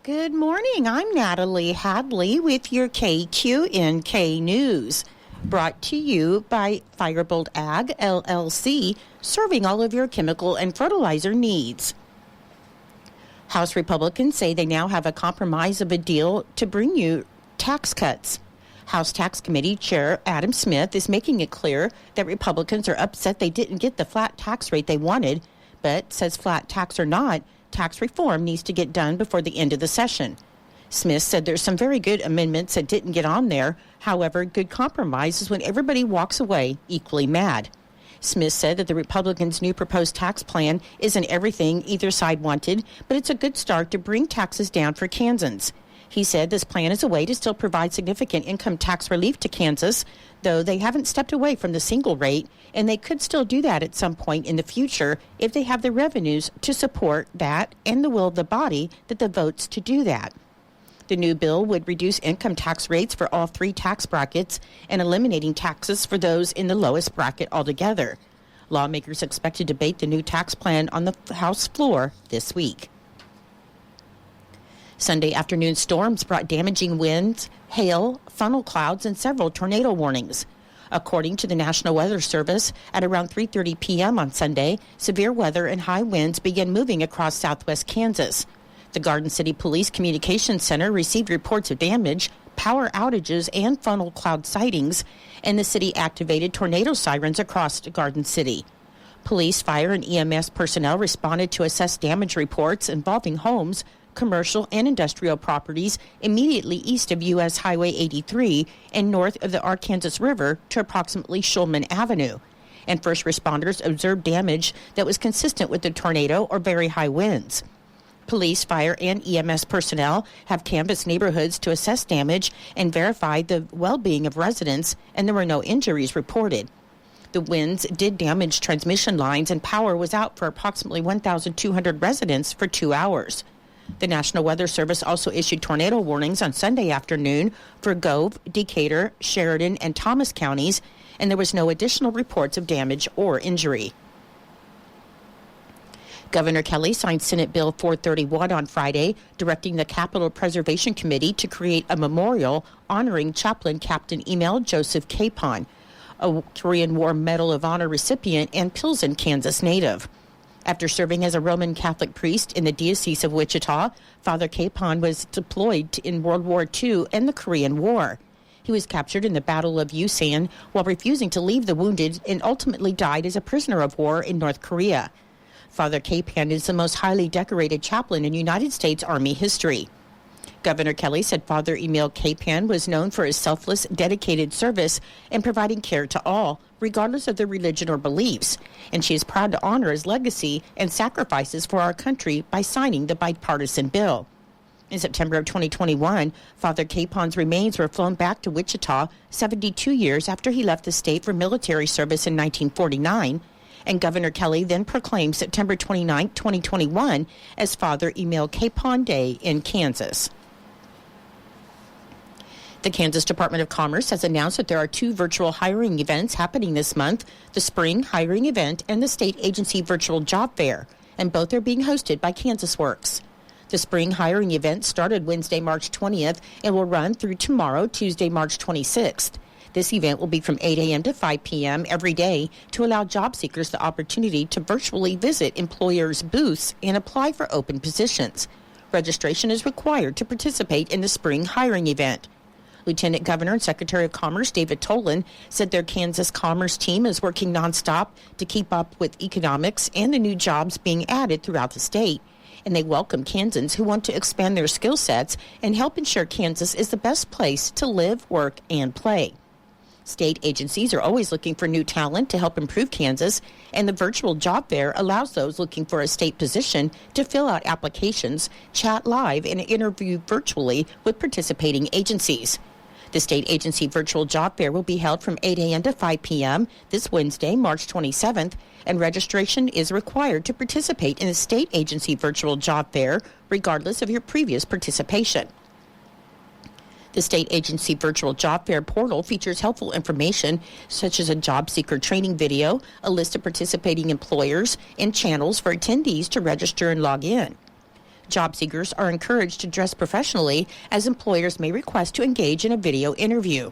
Good morning. I'm Natalie Hadley with your KQNK News. Brought to you by Firebolt Ag, LLC, serving all of your chemical and fertilizer needs. House Republicans say they now have a compromise of a deal to bring you tax cuts. House Tax Committee Chair Adam Smith is making it clear that Republicans are upset they didn't get the flat tax rate they wanted, but says flat tax or not, tax reform needs to get done before the end of the session. Smith said there's some very good amendments that didn't get on there. However, good compromise is when everybody walks away equally mad. Smith said that the Republicans' new proposed tax plan isn't everything either side wanted, but it's a good start to bring taxes down for Kansans. He said this plan is a way to still provide significant income tax relief to Kansas, though they haven't stepped away from the single rate, and they could still do that at some point in the future if they have the revenues to support that and the will of the body that the votes to do that. The new bill would reduce income tax rates for all three tax brackets and eliminating taxes for those in the lowest bracket altogether. Lawmakers expect to debate the new tax plan on the House floor this week. Sunday afternoon storms brought damaging winds, hail, funnel clouds, and several tornado warnings. According to the National Weather Service, at around 3:30 p.m. on Sunday, severe weather and high winds began moving across southwest Kansas. The Garden City Police Communications Center received reports of damage, power outages, and funnel cloud sightings, and the city activated tornado sirens across Garden City. Police, fire, and EMS personnel responded to assess damage reports involving homes, commercial and industrial properties immediately east of U.S. Highway 83 and north of the Arkansas River to approximately Shulman Avenue. And first responders observed damage that was consistent with the tornado or very high winds. Police, fire, and EMS personnel have canvassed neighborhoods to assess damage and verify the well-being of residents, and there were no injuries reported. The winds did damage transmission lines, and power was out for approximately 1,200 residents for 2 hours. The National Weather Service also issued tornado warnings on Sunday afternoon for Gove, Decatur, Sheridan, and Thomas counties, and there was no additional reports of damage or injury. Governor Kelly signed Senate Bill 431 on Friday, directing the Capitol Preservation Committee to create a memorial honoring Chaplain Captain Emil Joseph Capon, a Korean War Medal of Honor recipient and Pilsen, Kansas native. After serving as a Roman Catholic priest in the Diocese of Wichita, Father Capon was deployed in World War II and the Korean War. He was captured in the Battle of Yusan while refusing to leave the wounded and ultimately died as a prisoner of war in North Korea. Father Capon is the most highly decorated chaplain in United States Army history. Governor Kelly said Father Emil Capon was known for his selfless, dedicated service and providing care to all, regardless of their religion or beliefs, and she is proud to honor his legacy and sacrifices for our country by signing the bipartisan bill. In September of 2021, Father Capon's remains were flown back to Wichita 72 years after he left the state for military service in 1949, and Governor Kelly then proclaimed September 29, 2021 as Father Emil Capon Day in Kansas. The Kansas Department of Commerce has announced that there are two virtual hiring events happening this month, the Spring Hiring Event and the State Agency Virtual Job Fair, and both are being hosted by Kansas Works. The Spring Hiring Event started Wednesday, March 20th and will run through tomorrow, Tuesday, March 26th. This event will be from 8 a.m. to 5 p.m. every day to allow job seekers the opportunity to virtually visit employers' booths and apply for open positions. Registration is required to participate in the Spring Hiring Event. Lieutenant Governor and Secretary of Commerce David Tolan said their Kansas Commerce team is working nonstop to keep up with economics and the new jobs being added throughout the state. And they welcome Kansans who want to expand their skill sets and help ensure Kansas is the best place to live, work, and play. State agencies are always looking for new talent to help improve Kansas, and the virtual job fair allows those looking for a state position to fill out applications, chat live, and interview virtually with participating agencies. The State Agency Virtual Job Fair will be held from 8 a.m. to 5 p.m. this Wednesday, March 27th, and registration is required to participate in the State Agency Virtual Job Fair, regardless of your previous participation. The State Agency Virtual Job Fair portal features helpful information such as a job seeker training video, a list of participating employers, and channels for attendees to register and log in. Job seekers are encouraged to dress professionally, as employers may request to engage in a video interview.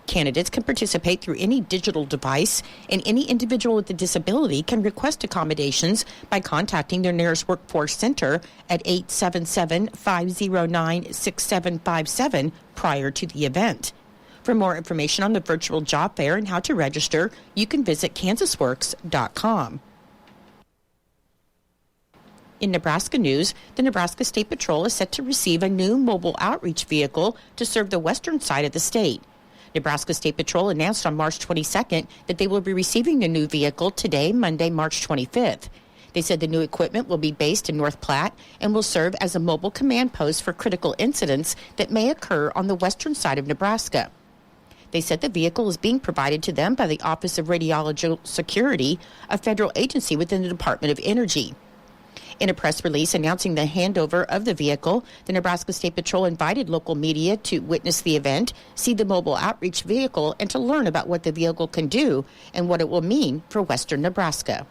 Candidates can participate through any digital device, and any individual with a disability can request accommodations by contacting their nearest workforce center at 877-509-6757 prior to the event. For more information on the virtual job fair and how to register, you can visit kansasworks.com. In Nebraska news, the Nebraska State Patrol is set to receive a new mobile outreach vehicle to serve the western side of the state. Nebraska State Patrol announced on March 22nd that they will be receiving the new vehicle today, Monday, March 25th. They said the new equipment will be based in North Platte and will serve as a mobile command post for critical incidents that may occur on the western side of Nebraska. They said the vehicle is being provided to them by the Office of Radiological Security, a federal agency within the Department of Energy. In a press release announcing the handover of the vehicle, the Nebraska State Patrol invited local media to witness the event, see the mobile outreach vehicle, and to learn about what the vehicle can do and what it will mean for western Nebraska.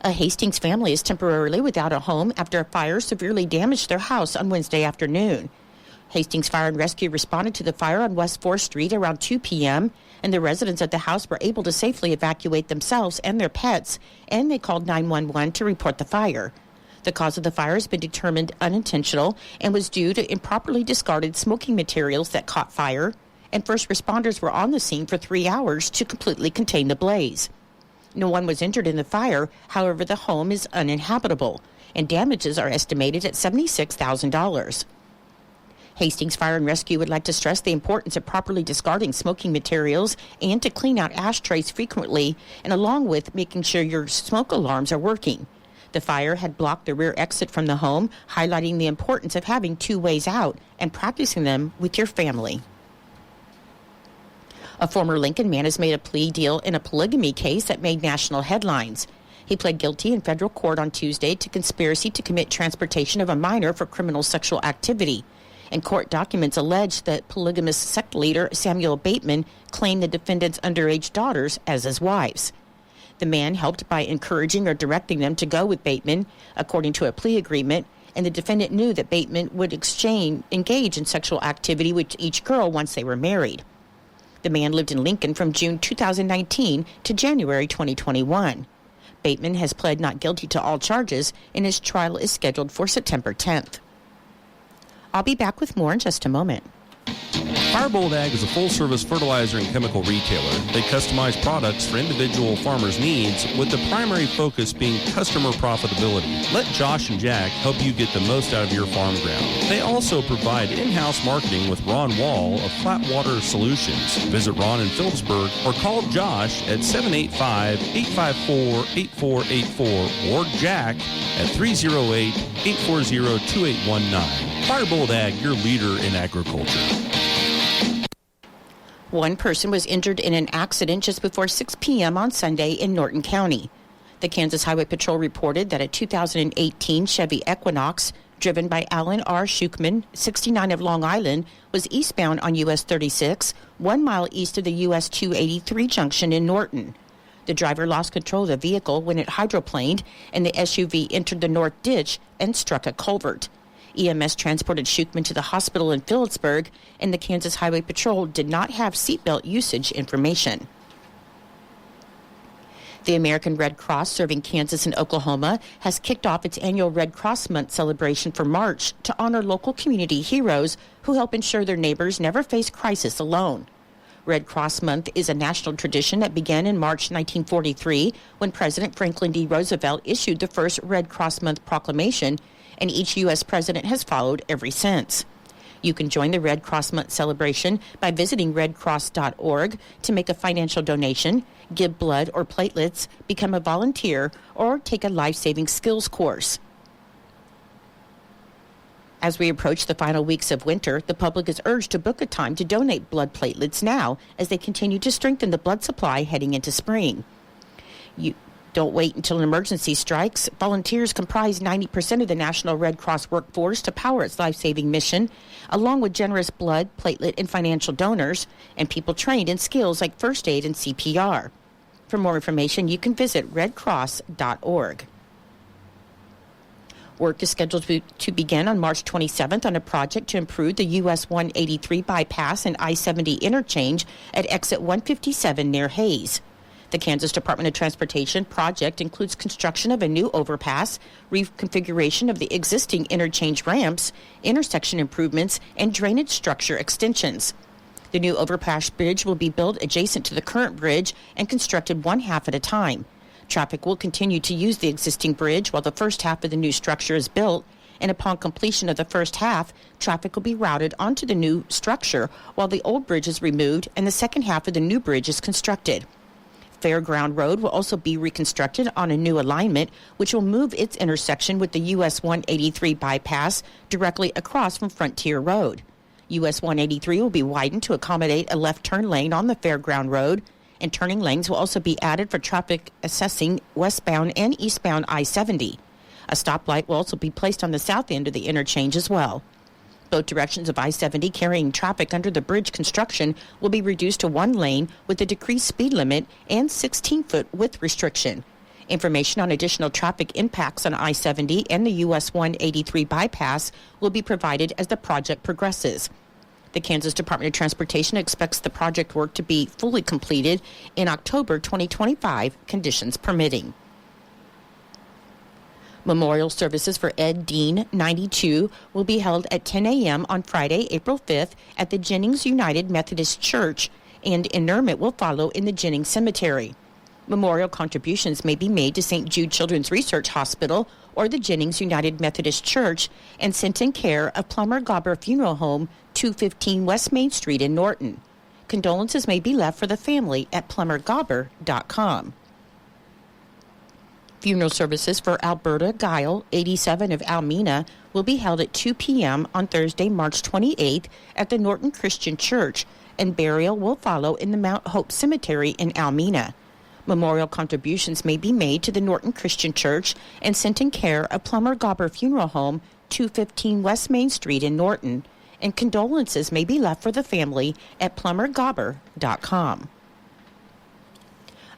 A Hastings family is temporarily without a home after a fire severely damaged their house on Wednesday afternoon. Hastings Fire and Rescue responded to the fire on West 4th Street around 2 p.m., and the residents at the house were able to safely evacuate themselves and their pets, and they called 911 to report the fire. The cause of the fire has been determined unintentional and was due to improperly discarded smoking materials that caught fire, and first responders were on the scene for 3 hours to completely contain the blaze. No one was injured in the fire. However, the home is uninhabitable, and damages are estimated at $76,000. Hastings Fire and Rescue would like to stress the importance of properly discarding smoking materials and to clean out ashtrays frequently, and along with making sure your smoke alarms are working. The fire had blocked the rear exit from the home, highlighting the importance of having 2 ways out and practicing them with your family. A former Lincoln man has made a plea deal in a polygamy case that made national headlines. He pled guilty in federal court on Tuesday to conspiracy to commit transportation of a minor for criminal sexual activity. And court documents allege that polygamous sect leader Samuel Bateman claimed the defendant's underage daughters as his wives. The man helped by encouraging or directing them to go with Bateman, according to a plea agreement, and the defendant knew that Bateman would engage in sexual activity with each girl once they were married. The man lived in Lincoln from June 2019 to January 2021. Bateman has pled not guilty to all charges, and his trial is scheduled for September 10th. I'll be back with more in just a moment. Firebolt Ag is a full-service fertilizer and chemical retailer. They customize products for individual farmers' needs, with the primary focus being customer profitability. Let Josh and Jack help you get the most out of your farm ground. They also provide in-house marketing with Ron Wall of Flatwater Solutions. Visit Ron in Phillipsburg or call Josh at 785-854-8484 or Jack at 308-840-2819. Firebolt Ag, your leader in agriculture. One person was injured in an accident just before 6 p.m. on Sunday in Norton County. The Kansas Highway Patrol reported that a 2018 Chevy Equinox, driven by Alan R. Schuchman, 69 of Long Island, was eastbound on US 36, 1 mile east of the US 283 junction in Norton. The driver lost control of the vehicle when it hydroplaned, and the SUV entered the north ditch and struck a culvert. EMS transported Schuchman to the hospital in Phillipsburg, and the Kansas Highway Patrol did not have seatbelt usage information. The American Red Cross, serving Kansas and Oklahoma, has kicked off its annual Red Cross Month celebration for March to honor local community heroes who help ensure their neighbors never face crisis alone. Red Cross Month is a national tradition that began in March 1943 when President Franklin D. Roosevelt issued the first Red Cross Month proclamation, and each U.S. president has followed ever since. You can join the Red Cross Month celebration by visiting redcross.org to make a financial donation, give blood or platelets, become a volunteer, or take a life-saving skills course. As we approach the final weeks of winter, the public is urged to book a time to donate blood platelets now as they continue to strengthen the blood supply heading into spring. Don't wait until an emergency strikes. Volunteers comprise 90% of the National Red Cross workforce to power its life-saving mission, along with generous blood, platelet, and financial donors, and people trained in skills like first aid and CPR. For more information, you can visit redcross.org. Work is scheduled to begin on March 27th on a project to improve the US 183 bypass and I-70 interchange at exit 157 near Hayes. The Kansas Department of Transportation project includes construction of a new overpass, reconfiguration of the existing interchange ramps, intersection improvements, and drainage structure extensions. The new overpass bridge will be built adjacent to the current bridge and constructed one half at a time. Traffic will continue to use the existing bridge while the first half of the new structure is built, and upon completion of the first half, traffic will be routed onto the new structure while the old bridge is removed and the second half of the new bridge is constructed. Fairground Road will also be reconstructed on a new alignment, which will move its intersection with the US 183 bypass directly across from Frontier Road. US 183 will be widened to accommodate a left turn lane on the Fairground Road, and turning lanes will also be added for traffic assessing westbound and eastbound I-70. A stoplight will also be placed on the south end of the interchange as well. Both directions of I-70 carrying traffic under the bridge construction will be reduced to one lane with a decreased speed limit and 16-foot width restriction. Information on additional traffic impacts on I-70 and the US 183 bypass will be provided as the project progresses. The Kansas Department of Transportation expects the project work to be fully completed in October 2025, conditions permitting. Memorial services for Ed Dean, 92, will be held at 10 a.m. on Friday, April 5th at the Jennings United Methodist Church, and interment will follow in the Jennings Cemetery. Memorial contributions may be made to St. Jude Children's Research Hospital or the Jennings United Methodist Church and sent in care of Plummer Gobber Funeral Home, 215 West Main Street in Norton. Condolences may be left for the family at plummergobber.com. Funeral services for Alberta Guile, 87 of Almena, will be held at 2 p.m. on Thursday, March 28th at the Norton Christian Church, and burial will follow in the Mount Hope Cemetery in Almena. Memorial contributions may be made to the Norton Christian Church and sent in care of Plummer Gobber Funeral Home, 215 West Main Street in Norton, and condolences may be left for the family at plummergobber.com.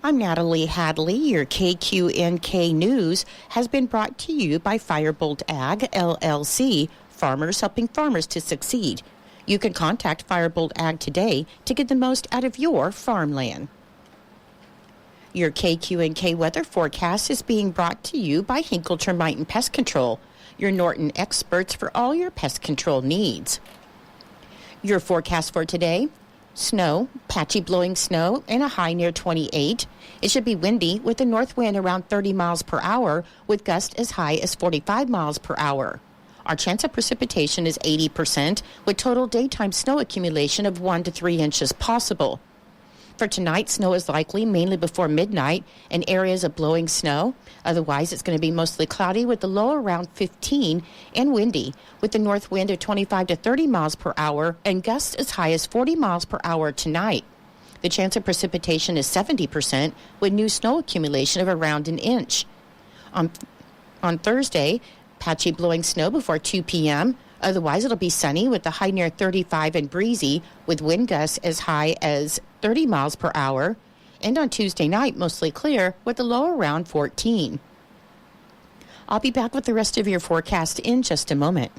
I'm Natalie Hadley. Your KQNK News has been brought to you by Firebolt Ag, LLC, farmers helping farmers to succeed. You can contact Firebolt Ag today to get the most out of your farmland. Your KQNK weather forecast is being brought to you by Hinkle Termite and Pest Control, your Norton experts for all your pest control needs. Your forecast for today: snow, patchy blowing snow, and a high near 28. It should be windy with a north wind around 30 miles per hour with gusts as high as 45 miles per hour. Our chance of precipitation is 80% with total daytime snow accumulation of 1 to 3 inches possible. For tonight, snow is likely mainly before midnight and areas of blowing snow. Otherwise, it's going to be mostly cloudy with the low around 15 and windy with the north wind of 25 to 30 miles per hour and gusts as high as 40 miles per hour tonight. The chance of precipitation is 70% with new snow accumulation of around an inch. On Thursday, patchy blowing snow before 2 p.m. Otherwise, it'll be sunny with the high near 35 and breezy with wind gusts as high as 30 miles per hour. And on Tuesday night, mostly clear with the low around 14. I'll be back with the rest of your forecast in just a moment.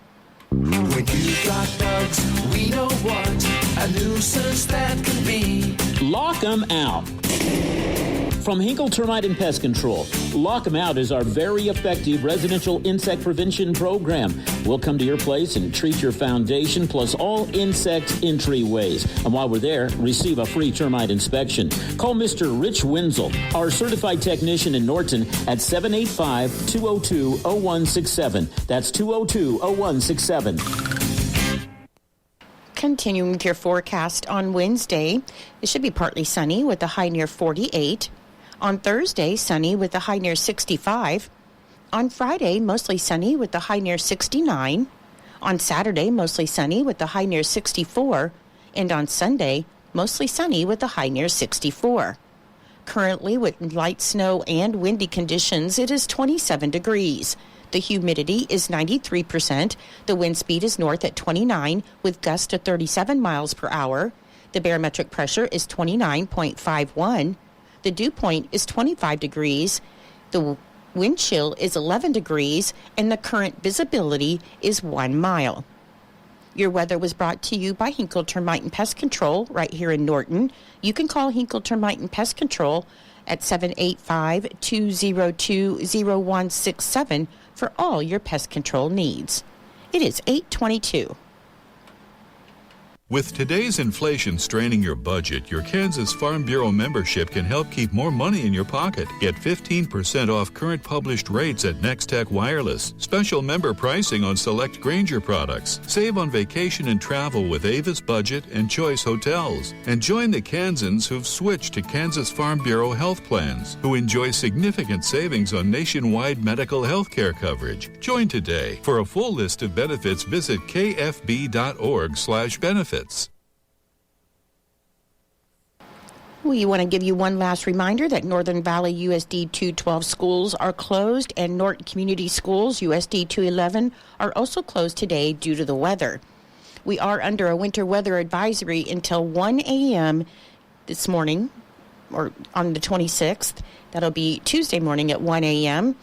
When you've got bugs, we know what a nuisance that can be. Lock 'em out. From Hinkle Termite and Pest Control, Lock 'em Out is our very effective residential insect prevention program. We'll come to your place and treat your foundation plus all insect entryways. And while we're there, receive a free termite inspection. Call Mr. Rich Wenzel, our certified technician in Norton at 785-202-0167. That's 202-0167. Continuing with your forecast on Wednesday, it should be partly sunny with a high near 48. On Thursday, sunny with a high near 65. On Friday, mostly sunny with a high near 69. On Saturday, mostly sunny with a high near 64. And on Sunday, mostly sunny with a high near 64. Currently, with light snow and windy conditions, it is 27 degrees. The humidity is 93%. The wind speed is north at 29 with gusts to 37 miles per hour. The barometric pressure is 29.51. The dew point is 25 degrees. The Wind chill is 11 degrees, and the current visibility is 1 mile. Your weather was brought to you by Hinkle Termite and Pest Control right here in Norton. You can call Hinkle Termite and Pest Control at 785-202-0167 for all your pest control needs. It is 8:22. With today's inflation straining your budget, your Kansas Farm Bureau membership can help keep more money in your pocket. Get 15% off current published rates at Nextech Wireless. Special member pricing on select Grainger products. Save on vacation and travel with Avis Budget and Choice Hotels. And join the Kansans who've switched to Kansas Farm Bureau health plans, who enjoy significant savings on nationwide medical health care coverage. Join today. For a full list of benefits, visit kfb.org/benefits. We want to give you one last reminder that Northern Valley USD 212 schools are closed and Norton Community Schools USD 211 are also closed today due to the weather. We are under a winter weather advisory until 1 a.m. this morning, or on the 26th. That'll be Tuesday morning at 1 a.m.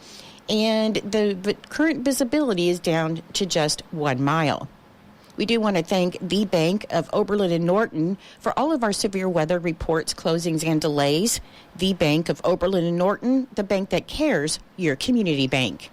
And the current visibility is down to just 1 mile. We do want to thank the Bank of Oberlin and Norton for all of our severe weather reports, closings, and delays. The Bank of Oberlin and Norton, the bank that cares, your community bank.